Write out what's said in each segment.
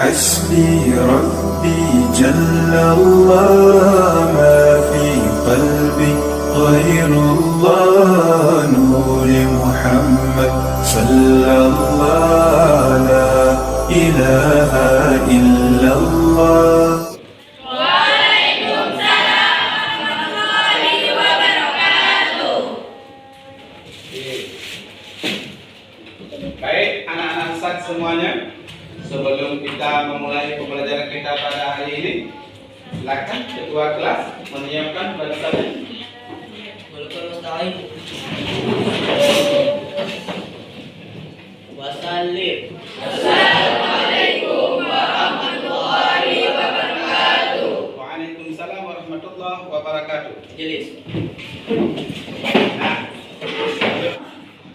حسبي ربي جل الله ما في قلبي غير الله نور محمد صلى الله لا إله إلا الله. Baik, anak-anak Ustaz semuanya, sebelum kita memulai pembelajaran kita pada hari ini, silakan ketua kelas menyiapkan bacaan. Wassalam. Assalamualaikum warahmatullahi wabarakatuh. Waalaikumsalam warahmatullahi wabarakatuh. Jelis.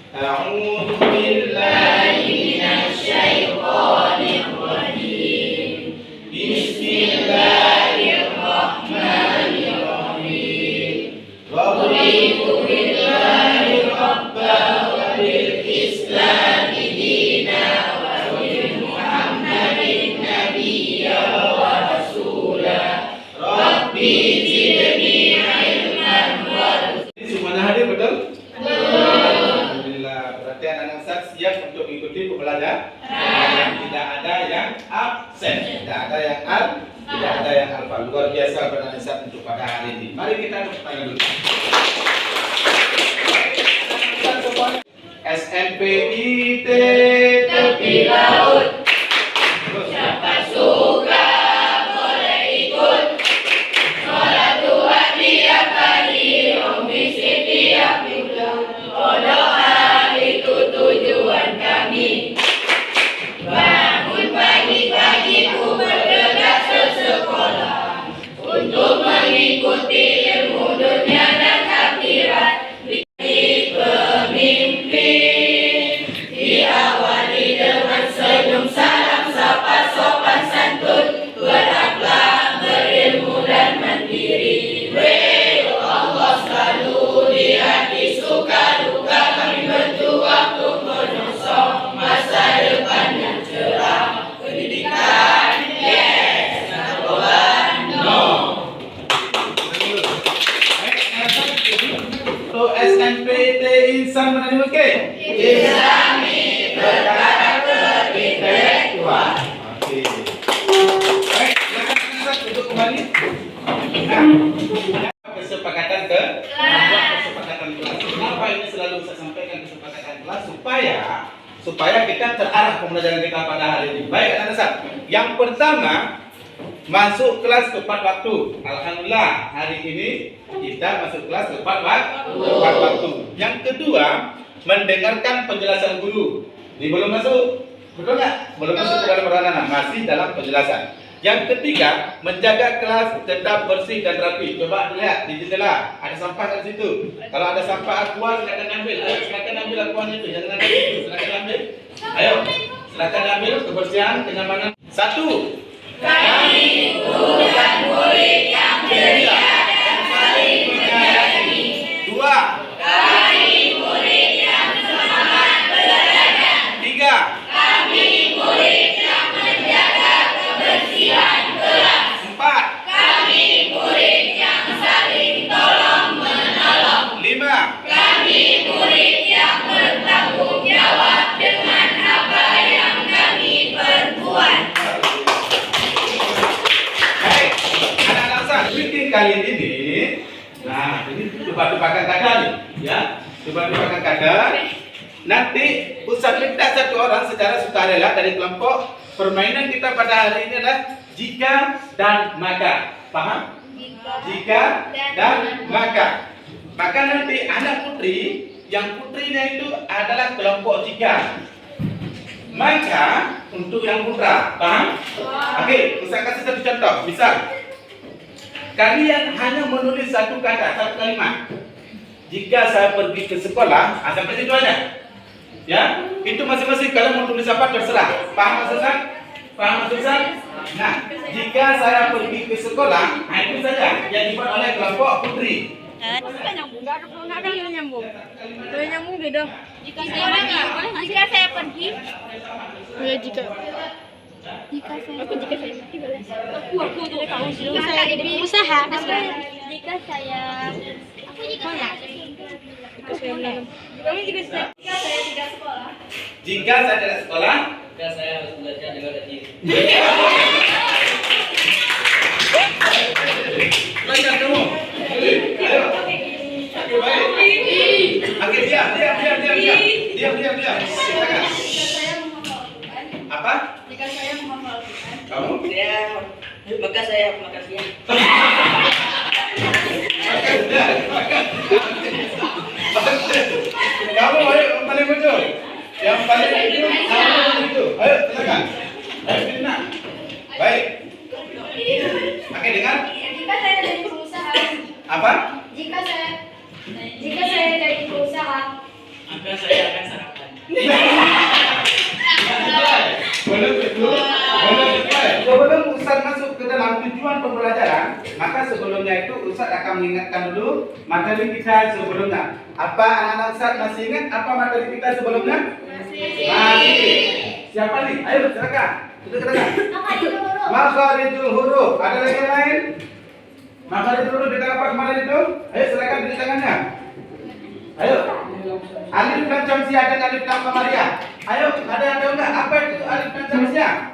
Nah, A'udzu billahi minasy syaithanir rajim. Bismillahirrahmanirrahim. Raditu billahi rabban wa bil islami dinan wa bi Muhammadin nabiyyan wa rasulan. Rabbi zidni ilman wa semuanya hadir betul? Berarti anak-anak Ustaz siap untuk mengikuti pembelajaran. Tidak ada yang absen, tidak ada yang tidak ada yang alfa. Luar biasa anak Ustaz untuk pada hari ini. Mari kita bertanya dulu. SNPIT Tepi laut, siapa suka boleh ikut. Sholat dua tiap hari, omisi tiap minggu. Doa itu tujuan kami. Bangun pagi-pagi ku bergegas ke sekolah untuk mengikuti ilmu dunia dan akhirat. Di pemimpin diawali dengan senyum, salam, sapa, sopan santun, berakhlak, berilmu dan mandiri. Allah selalu di hati, suka duka kami berjuang untuk menyongsong masa depan yang cerah. Pendidikan, yes. Narkoba, no. Untuk SNPT insan mana dimulai? Islami berkarakter intelektual. Oke. Baik, silakan Ustaz duduk kembali. Nah, kesepakatan membuat kesepakatan kelas. Kenapa ini selalu saya sampaikan kesepakatan kelas supaya kita terarah pembelajaran kita pada hari ini. Baik, anak Ustaz. Yang pertama, masuk kelas tepat waktu. Alhamdulillah, hari ini kita masuk kelas tepat waktu. Yang kedua, mendengarkan penjelasan guru. Ini belum masuk, betul nggak? Belum masuk ke dalam ranah, masih dalam penjelasan. Yang ketiga, menjaga kelas tetap bersih dan rapi. Coba lihat di jendela, ada sampah di situ. Kalau ada sampah akuan, silakan ambil. Ayo, silakan ambil akuannya itu, jangan ada itu. Silakan ambil. Ayo, silakan ambil kebersihan, kenyamanan. 1. Kami guru dan murid yang ceria dan saling menyayangi. 2. Kami murid yang semangat belajar. 3. Kami murid yang menjaga kebersihan kelas. 4. Kami murid yang saling tolong menolong. 5. Kami murid yang bertanggung jawab dengan apa yang kami perbuat. Baik, anak-anak Ustaz, bikin kalian ini. Nah, ini tebak-tebakan kata nih, ya. Tebak-tebakan kata. Nanti Ustaz minta satu orang secara sukarela dari kelompok. Permainan kita pada hari ini adalah jika dan maka. Paham? Jika dan maka. Maka nanti anak putri, yang putrinya itu adalah kelompok jika. Maka untuk yang putra, paham? Oke, saya kasih satu contoh. Misal, kalian hanya menulis satu kata, satu kalimat. Jika saya pergi ke sekolah, sampai situ aja. Ya, itu masing-masing kalian mau tulis apa terserah. Paham maksudnya? Paham maksudnya? Nah, jika saya pergi ke sekolah, itu saja yang dibuat oleh kelompok putri. Kan nyambung, nggak ada yang nyambung. Kalau nyambung beda. Jika saya pergi, Oh ya jika. Jika saya mati balas. Aku jadi kamu jika saya jadi pengusaha. Jika saya sekolah. Jika saya menanam. Kamu jika saya tidak sekolah. Jika saya tidak sekolah, Maka saya harus belajar dengan rajin. belajar kamu. Ayo. Oke, baik. Oke, diam. Silakan. Apa? Jika saya menghafal Quran. Kamu? Maka saya makasih ya. Kamu ayo yang paling maju. Yang paling maju, itu. Ayo, silakan. Ayo, Fitna. Baik. Oke, dengar. Jika saya jadi pengusaha. Apa? Jika saya jadi pengusaha. Maka saya akan sarapan. Belum itu. Sebelum Ustaz masuk ke dalam tujuan pembelajaran, maka sebelumnya itu Ustaz akan mengingatkan dulu materi kita sebelumnya. Apa anak-anak Ustaz masih ingat apa materi kita sebelumnya? Masih. Siapa nih? Ayo silakan. Makharijul huruf. Ada lagi yang lain? Makharijul huruf kita apa kemarin itu? Ayo silakan tulis tangannya. Ayo. Alif lam syamsiah dan alif lam qamariyah. Ayo, ada enggak? Apa itu alif lam syamsiah?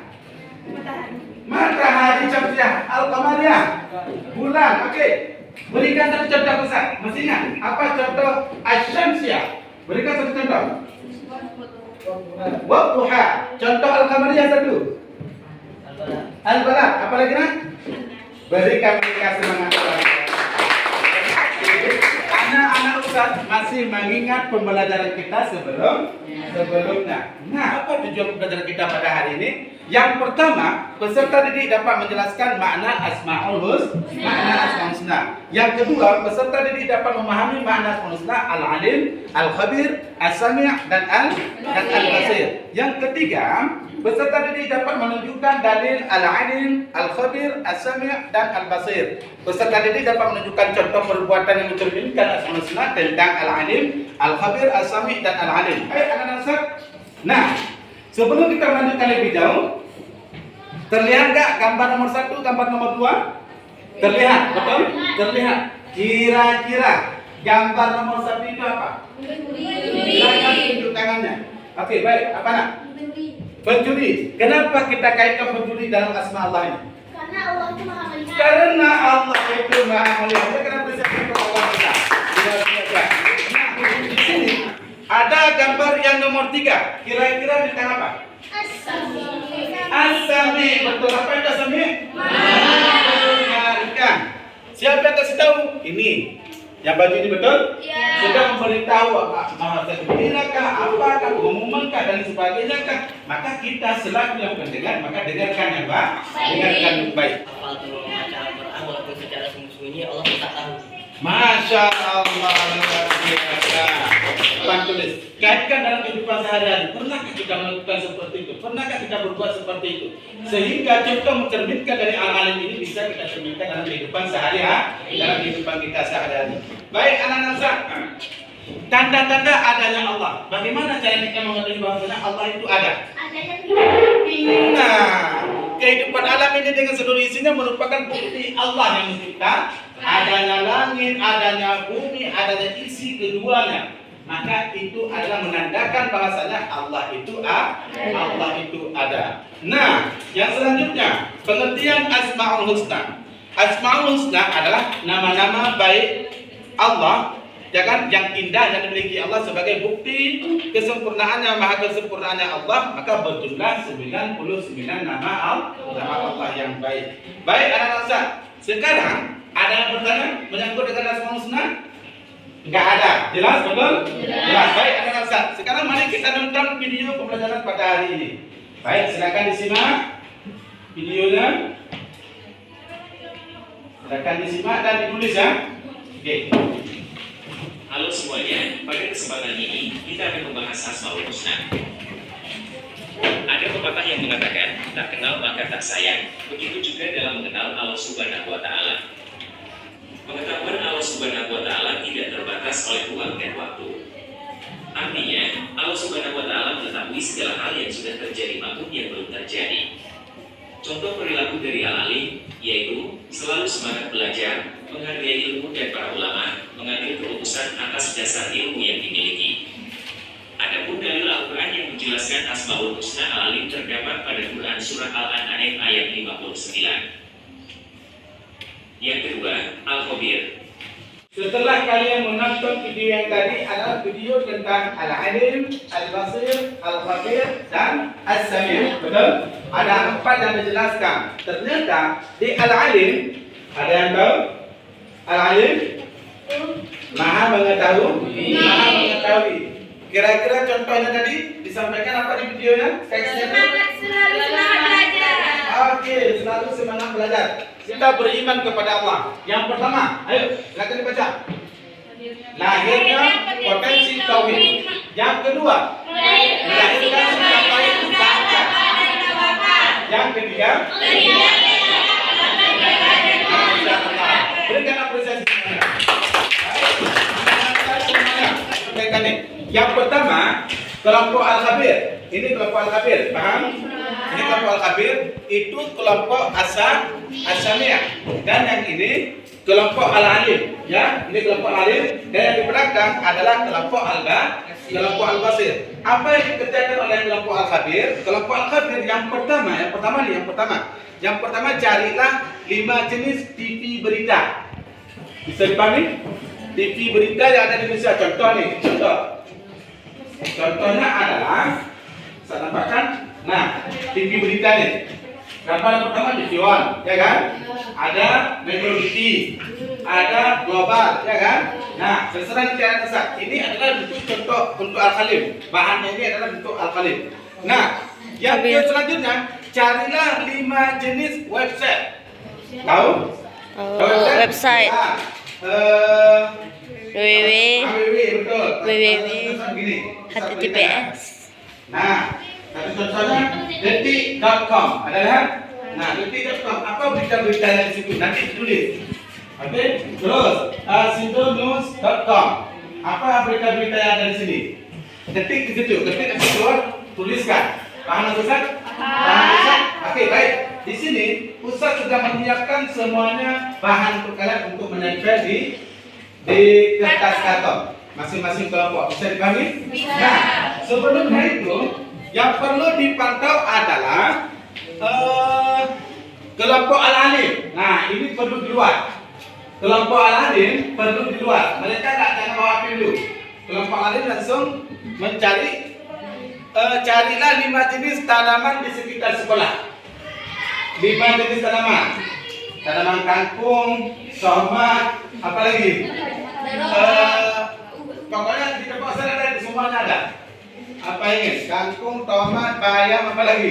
Matahari syamsiah, al-qamariyah. Bulan, oke. Berikan satu contoh Ustaz. Masih ingat apa contoh asy-syamsiah? Berikan satu contoh. Wadduha. Contoh al-qamariyah satu. Al-balad. Apa lagi nak? Berikan mereka semangat. Anak-anak Ustaz masih mengingat pembelajaran kita sebelumnya. Nah, apa tujuan pembelajaran kita pada hari ini? Yang pertama, peserta didik dapat menjelaskan makna Asmaul Husna. Yang kedua, peserta didik dapat memahami makna Asmaul Husna, Al-Alim, Al-Khabir, As-Sami' dan Al-Basir. Yang ketiga, peserta didik dapat menunjukkan dalil Al-Alim, Al-Khabir, As-Sami' dan Al-Basir. Peserta didik dapat menunjukkan contoh perbuatan yang mencerminkan Asmaul Husna tentang Al-Alim, Al-Khabir, As-Sami' dan Al-Alim. Ayo anak-anak Ustaz. Nah, sebelum kita melanjutkan lebih jauh, terlihat nggak gambar nomor 1, gambar nomor 2? Terlihat, betul? Terlihat. Kira-kira gambar nomor 1 itu apa? Silakan tunjuk tangannya. Oke, baik. Apa nak? Pencuri. Kenapa kita kaitkan pencuri dalam asma Allah ini? Karena Allah itu maha melihat. Karena Allah itu maha melihat. Kenapa bisa kita Allah kita? Luar biasa. Nah, di sini ada gambar yang nomor 3. Kira-kira bintang apa? As-Sami. Betul, apa itu As-Sami? Mendengarkan. Siapa yang kasih tahu? Ini. Yang baju ini betul? Ya. Sudah memberitahu maha takbirakah, apakah, pengumumankah dan sebagainya kah? Maka kita selaku yang pendengar, maka dengarkan yang baik. Dengarkan yang baik. Hafal dulu baca Al-Quran walaupun secara sembunyi Allah tetap tahu. Masya Allah, luar biasa. Pan tulis, kaitkan dalam kehidupan sehari-hari. Pernahkah kita melakukan seperti itu? Pernahkah kita berbuat seperti itu? Sehingga contoh mencerminkan dari amal ini bisa kita cerminkan dalam kehidupan sehari-hari, dalam kehidupan kita sehari-hari. Baik anak-anak Ustaz, tanda-tanda adanya Allah. Bagaimana cara kita mengetahui bahwasanya Allah itu ada? Nah, kehidupan alam ini dengan seluruh isinya merupakan bukti Allah yang mencipta. Adanya langit, adanya bumi, adanya isi keduanya. Maka itu adalah menandakan bahwasanya Allah itu ada. Nah, yang selanjutnya pengertian Asmaul Husna. Asmaul Husna adalah nama-nama baik Allah, jangan yang indah yang dimiliki Allah sebagai bukti kesempurnaannya, maha kesempurnaannya Allah. Maka berjumlah 99 nama Allah yang baik. Baik anak-anak Ustaz, sekarang ada yang bertanya menyangkut dengan Asmaul Husna? Enggak ada. Jelas betul? Jelas. Baik anak-anak Ustaz, sekarang mari kita nonton video pembelajaran pada hari ini. Baik, silakan disimak videonya. Silakan disimak dan ditulis ya. Oke. Halo semuanya, pada kesempatan ini kita akan membahas Asmaul Husna. Ada pepatah yang mengatakan, tak kenal maka tak sayang. Begitu juga dalam mengenal Allah Subhanahu wa Ta'ala. Pengetahuan Allah Subhanahu wa Ta'ala tidak terbatas oleh ruang dan waktu. Artinya, Allah Subhanahu wa Ta'ala mengetahui segala hal yang sudah terjadi maupun yang belum terjadi. Contoh perilaku dari al-alim yaitu selalu semangat belajar, menghargai ilmu dan para ulama, mengambil keputusan atas dasar ilmu yang dimiliki. Adapun dalil Al-Quran yang menjelaskan Asmaul Husna al-alim terdapat pada Quran Surah Al-An'am ayat 59. Yang kedua, Al-Khabir. Setelah kalian menonton video yang tadi adalah video tentang Al-Alim, Al-Basir, Al-Khabir, dan As-Sami'. Betul? Ada 4 yang dijelaskan. Ternyata di Al-Alim, ada yang tahu? Al-Alim Maha mengetahui, Maha mengetahui. Kira-kira contohnya tadi disampaikan apa di videonya? Teksnya itu? Selalu semangat belajar. Oke, selalu semangat belajar. Kita beriman kepada Allah. Yang pertama, ayo silakan dibaca. Lahirnya potensi tauhid. Yang kedua, melahirkan pencapaian bangsa. Yang ketiga, berikan apresiasi semuanya. Yang pertama, kelompok Al-Khabir. Ini kelompok Al-Khabir, paham? Ini kelompok Al-Khabir, itu kelompok As-Sami'. Dan yang ini kelompok Al-Alim, ya. Ini kelompok Al-Alim, dan yang di belakang adalah kelompok Al-Basir. Apa yang dikerjakan oleh kelompok Al-Khabir? Kelompok Al-Khabir yang pertama carilah 5 jenis TV berita. Bisa dipahami? TV berita yang ada di Indonesia. Contoh nih, contohnya adalah saya nampakkan. Nah, TV berita nih. Gambar pertama TV One, ya kan? Ada Metro TV, ada Global, ya kan? Nah, terserah cara tersat. Ini adalah bentuk contoh untuk Al-Khalim. Bahannya ini adalah bentuk Al-Khalim. Nah, yang selanjutnya carilah 5 jenis website. Tahu? Website. www.https. Nah, satu contohnya detik.com. Ada lihat? Nah, detik.com. Apa berita-berita yang di situ? Nanti tulis. Oke? Terus, sindonews.com. Apa berita-berita yang ada di sini? Ketik di situ. Ketik di situ, tuliskan. Paham Ustaz? Paham. Oke, baik. Di sini Ustaz sudah menyiapkan semuanya bahan untuk kalian untuk menempel di kertas karton masing-masing kelompok. Bisa dipahami? Nah, sebelumnya itu yang perlu dipantau adalah kelompok Al-Alim. Nah, ini perlu di luar. Kelompok Al-Alim perlu di luar. Mereka jangan bawa api dulu. Kelompok Al-Alim langsung mencari, carilah 5 jenis tanaman di sekitar sekolah. 5 jenis tanaman. Tanaman kangkung, tomat, apa lagi? Pokoknya di tempat saya ada, semuanya ada. Apa ini? Kangkung, tomat, bayam, apa lagi?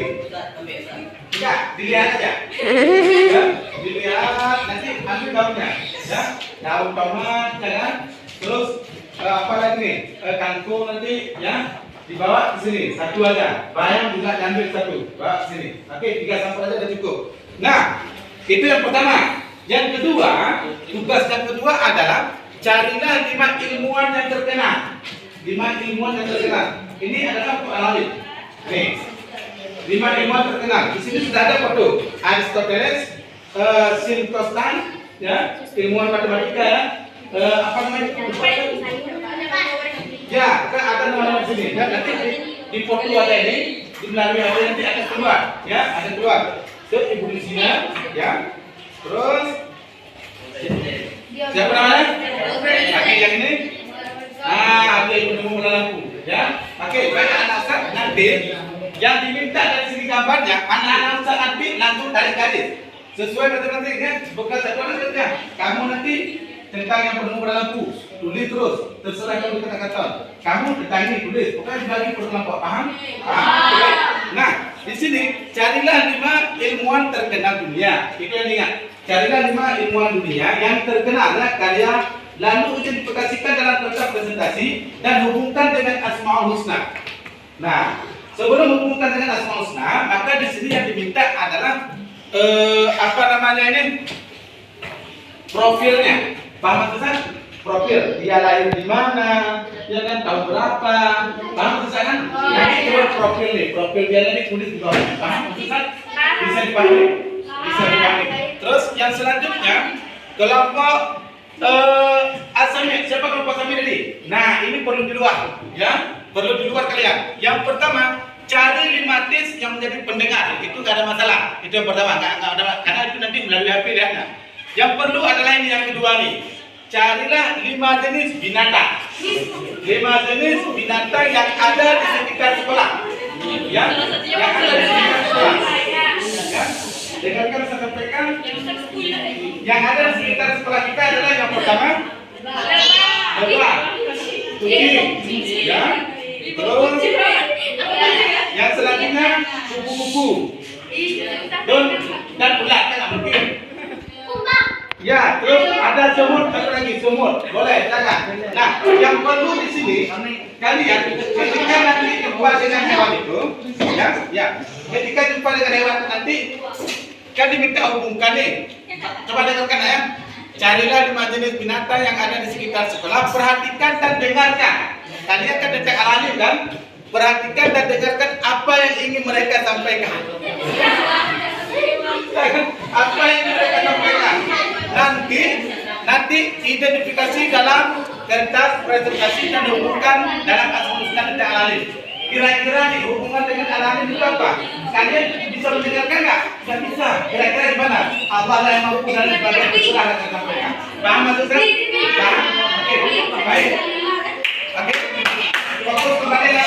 Enggak, dilihat aja. Ya, dilihat, nanti ambil daunnya. Ya, daun tomat, ya kan? Terus apa lagi nih? Kangkung nanti, ya. Dibawa ke sini, satu aja. Bayam juga diambil satu, bawa ke sini. Oke, 3 sampel aja udah cukup. Nah, itu yang pertama. Yang kedua, tugas yang kedua adalah carilah 5 ilmuwan yang terkenal. 5 ilmuwan yang terkenal. Ini adalah Al-Alim. Nih, 5 ilmuwan terkenal. Di sini sudah ada foto. Aristoteles, Sintostan, ya, ilmuwan matematika, ya. Apa namanya? Ya, kan ada nama-nama di sini. Ya, nanti di foto ada ini, di melalui ada nanti akan keluar, ya, ada keluar. Itu ibu di sini, ya. Terus siapa namanya? Oke, yang ini. Oke, ibu nemu lampu, ya. Oke, baik anak Ustaz, nanti yang diminta dari sini gambarnya, anak-anak Ustaz nanti langsung tarik garis. Sesuai matematiknya, bukan satu saja. Kamu nanti tentang yang penemu lampu, tulis terus, terserah kamu kata-kata. Kamu tentang ini tulis, pokoknya dibagi per kelompok, paham? Paham. Nah, di sini carilah 5 ilmuwan terkenal dunia. Itu yang ingat. Carilah 5 ilmuwan dunia yang terkenal karya, lalu identifikasikan dalam kotak presentasi dan hubungkan dengan Asmaul Husna. Nah, sebelum hubungkan dengan Asmaul Husna, maka di sini yang diminta adalah apa namanya ini? Profilnya. Paham Ustaz? Profil, dia lahir di mana, ya kan, tahun berapa, paham Ustaz kan? Nanti keluar profil nih, profil dia ini tulis di bawah. Paham Ustaz? Bisa dipahami? Bisa dipahami. Terus yang selanjutnya kelompok Asami. Siapa kelompok Asami tadi? Nah, ini perlu di luar, ya. Perlu di luar kalian. Yang pertama, cari 5 tis yang menjadi pendengar. Itu nggak ada masalah. Itu yang pertama, nggak ada, karena itu nanti melalui HP lihatnya. Yang perlu adalah ini yang kedua nih. Carilah 5 jenis binatang. 5 jenis binatang yang ada di sekitar sekolah. Ya, yang ada di sekitar sekolah. Ya, dengarkan saya sampaikan. Yang ada di sekitar sekolah kita adalah yang pertama, lebah, kucing, ya. Terus yang selanjutnya kupu-kupu, dan ulat, kan mungkin. Ya, terus ada semut, satu lagi semut, boleh, jangan. Nah, yang perlu di sini kalian ketika nanti jumpa dengan hewan itu, ya, ketika jumpa dengan hewan nanti, kan diminta hubungkan nih. Coba dengarkan ya. Carilah 5 jenis binatang yang ada di sekitar sekolah. Perhatikan dan dengarkan. Kalian kan detek alalim kan? Perhatikan dan dengarkan apa yang ingin mereka sampaikan. Apa yang ingin mereka sampaikan. Nanti identifikasi dalam kertas presentasi dan hubungkan dalam asal-usulkan detek alalim. Kira-kira nih hubungan dengan alalim itu apa? Kalian bisa mendengarkan nggak? Nggak bisa. Kira-kira gimana? Allah lah yang mampu dan sebagainya itulah yang saya sampaikan. Paham maksud saya? Paham? Oke, baik. Oke. Fokus kembali ya.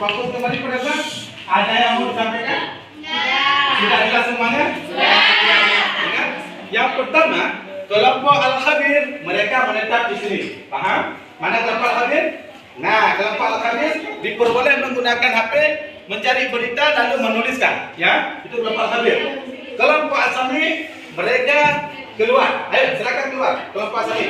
Fokus kembali pada saya. Ada yang mau disampaikan? Sudah jelas semuanya? Ingat? Yang pertama, kelompok Al-Khabir mereka menetap di sini. Paham? Mana kelompok Al-Khabir? Nah, kelompok Al-Khabir diperboleh menggunakan HP mencari berita lalu menuliskan, ya. Itu kelompok Al-Khabir. Kelompok Asami mereka keluar. Ayo, silakan keluar. Kelompok Asami.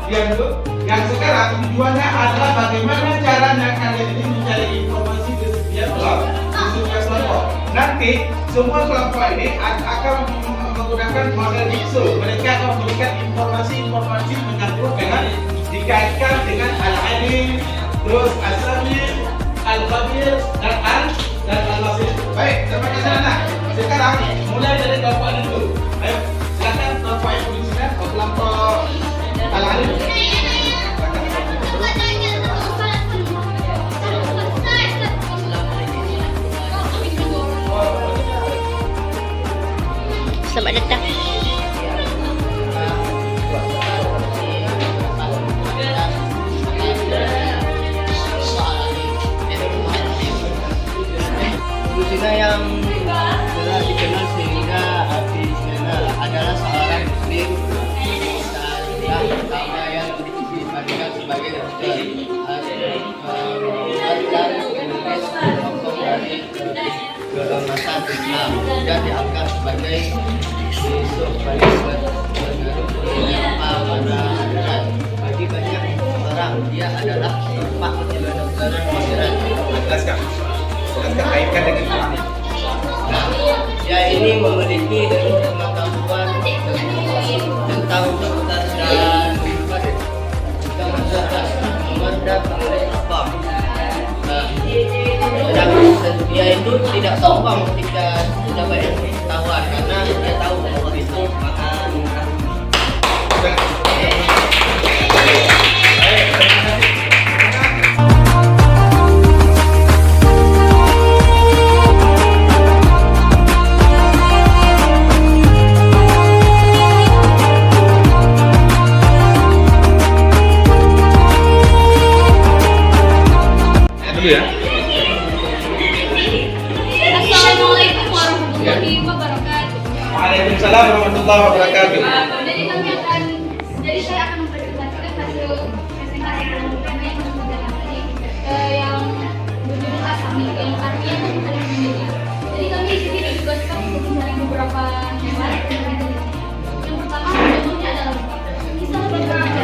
Ya. Tujuannya adalah bagaimana caranya kalian ini mencari informasi di setiap kelompok. nanti semua kelompok ini akan menggunakan model jigsaw. Mereka akan memberikan informasi menyangkut dengan dikaitkan dengan al-alim, terus as-sami', al-khabir, dan al-basir. Baik, terima kasih anak. Sekarang mulai dari kelompok ini dulu. Ayo, silakan kelompok yang berisikan kelompok al-alim. Selamat datang. Sina yang telah dikenal sehingga arti Sina adalah seorang muslim yang diibaratkan sebagai dokter dan menulis tokoh dari keagamaan Islam dan diangkat sebagai besok bagi pada bagi banyak orang dia adalah tempat dokter modern. Jelaskan kaitkan dengan Quran. Nah, dia ini memiliki pengetahuan tentang dokter dan memandang oleh apa. Nah, dia itu tidak sombong ketika sudah banyak pengetahuan karena dia tahu bahwa itu makan. Ya. Assalamualaikum warahmatullahi wabarakatuh. Waalaikumsalam warahmatullahi wabarakatuh. Jadi saya akan mempresentasikan hasil presentasi yang berjudul Asami, yang artinya saling menjadi. Jadi kami di sini ditugaskan untuk mencari beberapa hewan. Yang pertama contohnya adalah kisah berbicara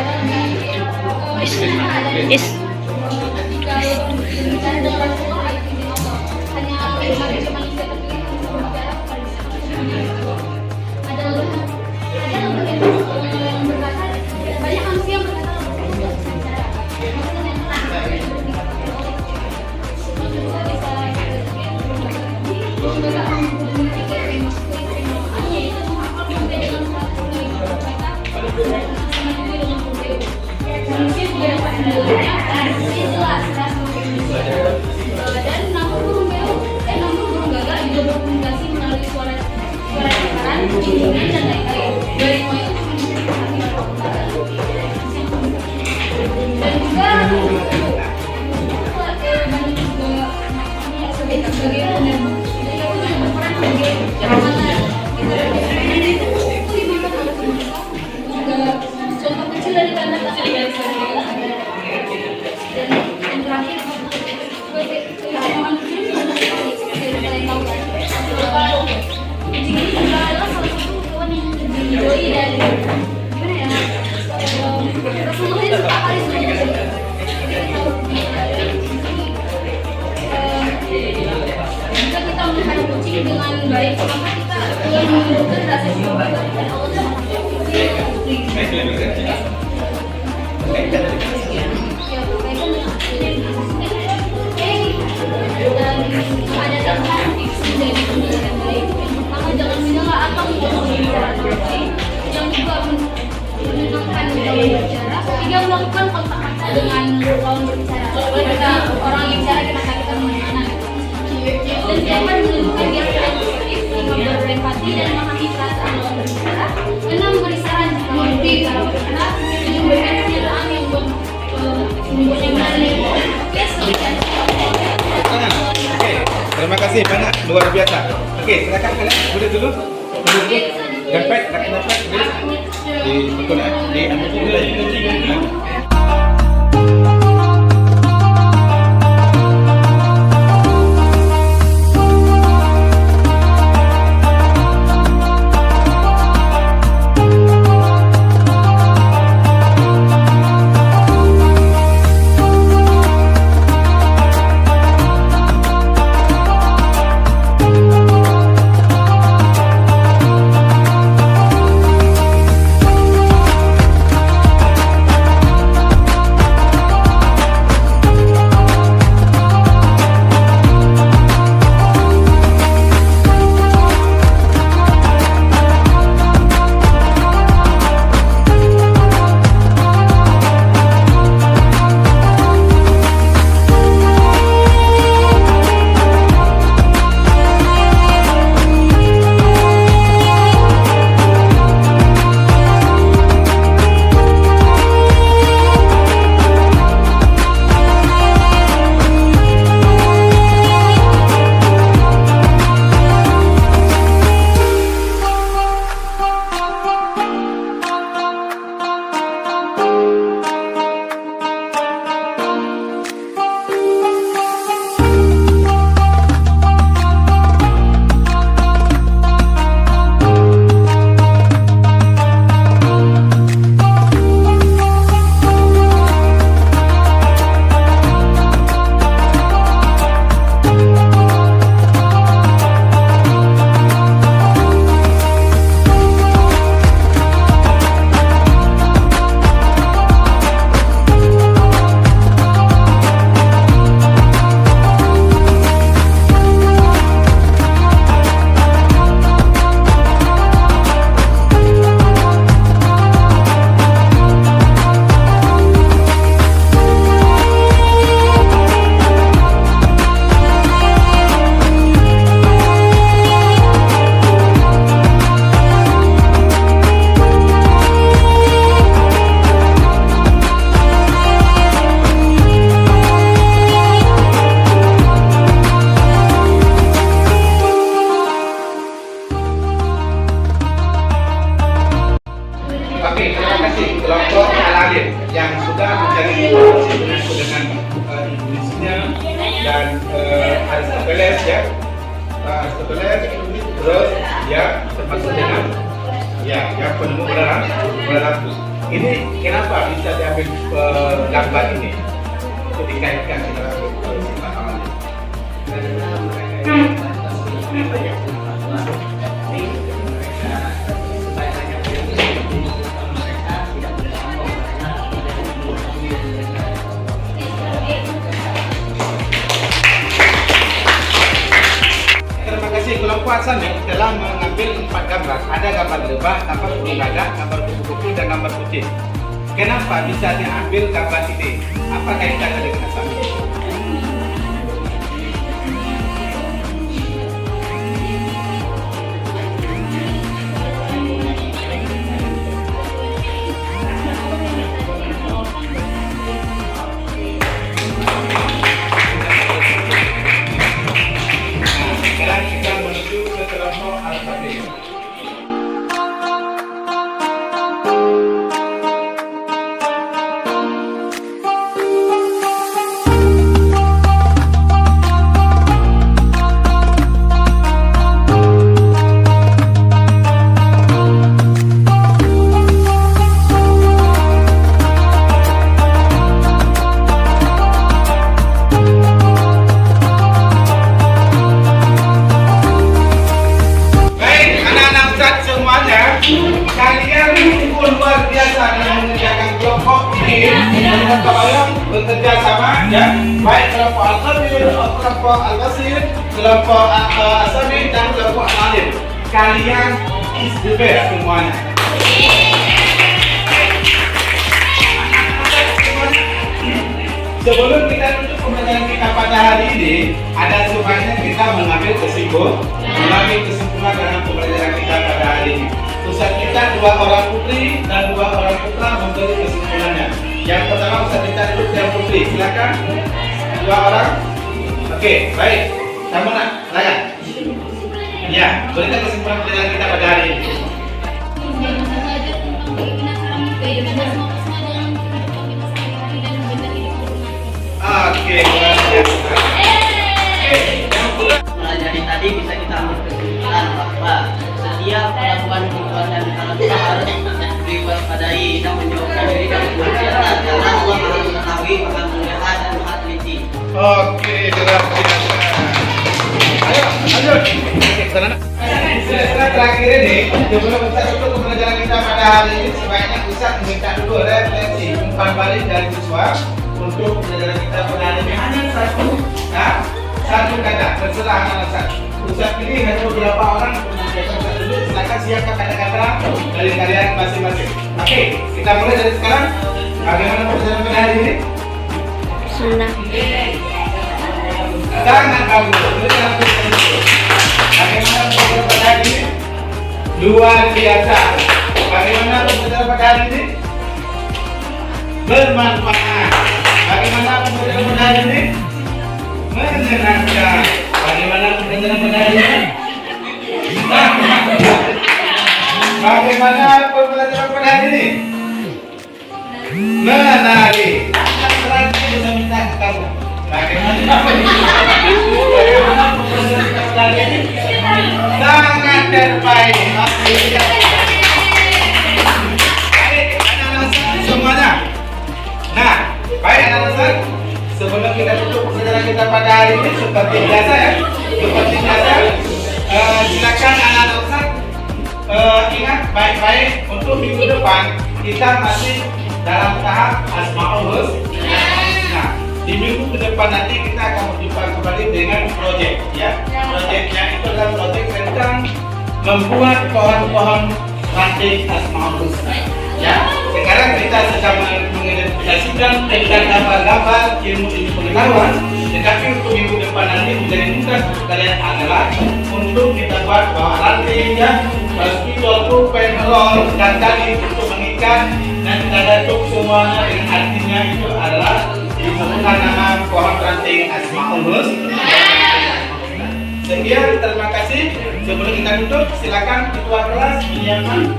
bicara dengan Rasulullah itu hanya manusia terpilih untuk berbicara kepada ada yang berkata banyak manusia yang berkata dan namun burung gagak juga berkomunikasi melalui suara cakaran, bunyian dan lain-lain. Dari semua itu dan juga banyak juga sebagai penerima. Jadi aku juga berperan sebagai mana contoh kecil dari tanda dan terakhir ini juga adalah salah satu hewan yang diridhoi dan gimana ya Rasulullah itu setiap hari jika kita melihat kucing dengan baik maka kita akan menunjukkan rasa syukur dan Allah dan ada tambahan tips menjadi pendengar yang baik. Pertama, jangan menyela atau berbicara terus. Yang kedua, menenangkan dalam berbicara. Ketiga, melakukan kontak mata dengan lawan berbicara. Ketika orang yang bicara kita menenangkan. Dan keempat, menunjukkan keyakinan positif, lima berempati dan memahami perasaan lawan berbicara. Enam, beri saran jika memiliki cara berbicara. Tujuh, memberikan pernyataan yang membuat yang menarik. Oke, sekian. Terima kasih banyak, luar biasa. Oke, silakan kalian duduk dulu. Dapat, di betul ya, di ambil dulu lagi. Stopeles ya. Stopeles terus ya termasuk dengan yang penemu belerang. Ini kenapa bisa diambil gambar ini untuk dikaitkan dengan sifat amalia? Terima kasih kelompok Hasan yang telah mengambil 4 gambar. Ada gambar lebah, gambar burung gagak, gambar kupu-kupu dan gambar kucing. Kenapa bisa diambil gambar ini? Apa kaitannya dengan Hasan? Sekarang kita menuju ke kelompok Al-Fatihah. Kalian sungguh luar biasa dalam mengerjakan kelompok ini dengan kebayang bekerja sama ya, baik kelompok Al-Qadir, kelompok Al-Basir, kelompok Asami dan kelompok Al-Alim. Kalian is the best semuanya. Sebelum kita tutup pembelajaran kita pada hari ini, ada sebaiknya kita mengambil kesimpulan dalam pembelajaran kita pada hari ini. Ustaz kita 2 orang putri dan 2 orang putra memberi kesimpulannya. Yang pertama Ustaz kita duduk yang putri, silakan. 2 orang. Oke, baik. Kamu nak, silakan. Ya, berikan kesimpulan pembelajaran kita pada hari ini. Oke, luar biasa. Mulai dari tadi bisa kita ambil kesimpulan bahwa setiap melakukan hubungan dan kita harus diwaspadai dan menjauhkan diri dari kemaksiatan karena Allah Maha mengetahui, Maha melihat dan Maha teliti. Oke, luar biasa. Ayo, lanjut. Oke, sana. Setelah terakhir ini, sebelum Ustaz tutup pembelajaran kita pada hari ini, sebaiknya Ustaz minta dulu refleksi umpan balik dari siswa untuk pembelajaran kita pada hari ini. Hanya satu kata, terserah anak Ustaz. Ustaz pilih hanya beberapa orang untuk mengerjakan Ustaz dulu. Silakan siapkan kata-kata dari kalian masing-masing. Oke, kita mulai dari sekarang. Bagaimana pembelajaran pada hari ini? Senang. Sangat bagus. Bagaimana pembelajaran pada hari ini? Luar biasa. Bagaimana pembelajaran pada hari ini? Bermanfaat. Bagaimana pembelajaran pada hari ini? Menyenangkan. Bagaimana pembelajaran pada hari ini? Bagaimana pembelajaran pada hari ini? Menarik. Nanti bisa minta ke kamu. Bagaimana pembelajaran pada hari ini? Sangat terbaik. Baik, anak-anak semuanya. Nah, baik anak-anak. Sebelum kita tutup pembelajaran kita pada hari ini, seperti biasa ya, silakan anak-anak Ustaz ingat baik-baik untuk minggu depan kita masih dalam tahap Asmaul Husna. Nah, di minggu ke depan nanti kita akan berjumpa kembali dengan proyek ya. Proyeknya itu adalah proyek tentang membuat pohon-pohon ranting Asmaul Husna. Ya, sekarang kita sedang mengidentifikasikan tentang gambar-gambar ilmu pengetahuan, tetapi untuk minggu depan nanti menjadi tugas kalian adalah untuk kita buat bahwa ranting ya, spidol, pulpen, roll dan tali untuk mengikat dan kita datuk semuanya dengan artinya itu adalah disebutkan nama pohon ranting Asmaul Husna. Sekian, terima kasih. Sebelum kita tutup, silakan ketua kelas menyiapkan